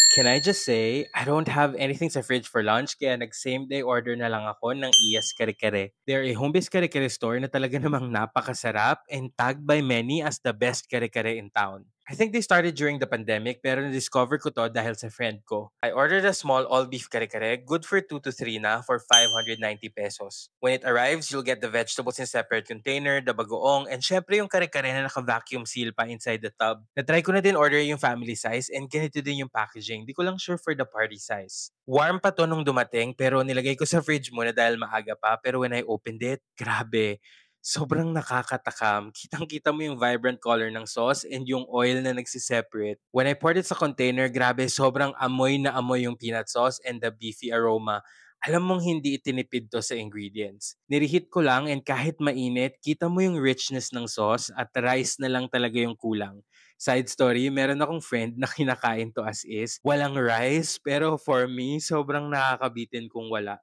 Can I just say, I don't have anything sa fridge for lunch kaya nag-same day order na lang ako ng Iyas Kare-Kare. They're a home-based kare-kare store na talaga namang napakasarap and tagged by many as the best kare-kare in town. I think they started during the pandemic pero na-discover ko to dahil sa friend ko. I ordered a small all-beef kare-kare, good for 2 to 3 na for 590 pesos. When it arrives, you'll get the vegetables in separate container, the bagoong, and syempre yung kare-kare na naka-vacuum seal pa inside the tub. Na-try ko na din order yung family size and ganito din yung packaging. Di ko lang sure for the party size. Warm pa to nung dumating pero nilagay ko sa fridge muna dahil maaga pa. Pero when I opened it, grabe. Sobrang nakakatakam. Kitang-kita mo yung vibrant color ng sauce and yung oil na nagsiseparate. When I poured it sa container, grabe, sobrang amoy na amoy yung peanut sauce and the beefy aroma. Alam mong hindi itinipid to sa ingredients. Nireheat ko lang and kahit mainit, kita mo yung richness ng sauce at rice na lang talaga yung kulang. Side story, meron akong friend na kinakain to as is. Walang rice, pero for me, sobrang nakakabitin kung wala.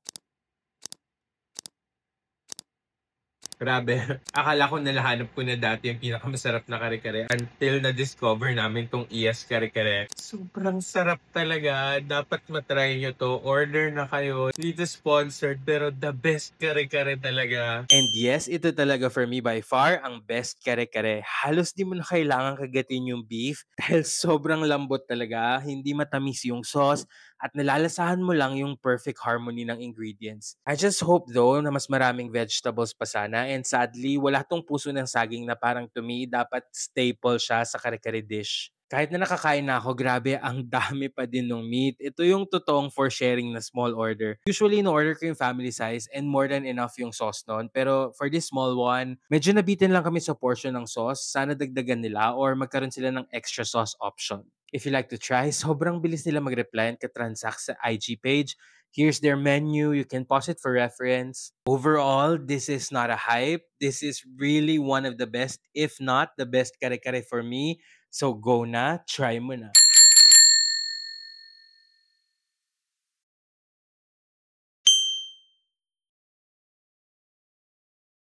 Grabe. Akala ko nalahanap ko na dati yung pinakamasarap na kare-kare until na-discover namin tong Iyas Kare-Kare. Sobrang sarap talaga. Dapat matry nyo to. Order na kayo. Hindi to sponsored pero the best kare-kare talaga. And yes, ito talaga for me by far ang best kare-kare. Halos di mo na kailangan kagatin yung beef dahil sobrang lambot talaga. Hindi matamis yung sauce at nalalasahan mo lang yung perfect harmony ng ingredients. I just hope though na mas maraming vegetables pa sana and sadly wala tong puso ng saging na parang to me dapat staple siya sa kare-kare dish. Kahit na nakakain na ako, grabe, ang dami pa din ng meat. Ito yung totoong for sharing na small order. Usually, no-order ko yung family size and more than enough yung sauce nun. Pero for this small one, medyo nabitin lang kami sa portion ng sauce. Sana dagdagan nila or magkaroon sila ng extra sauce option. If you like to try, sobrang bilis nila mag-reply at ka-transact sa IG page. Here's their menu. You can pause it for reference. Overall, this is not a hype. This is really one of the best, if not the best kare-kare for me. So go na, try mo na.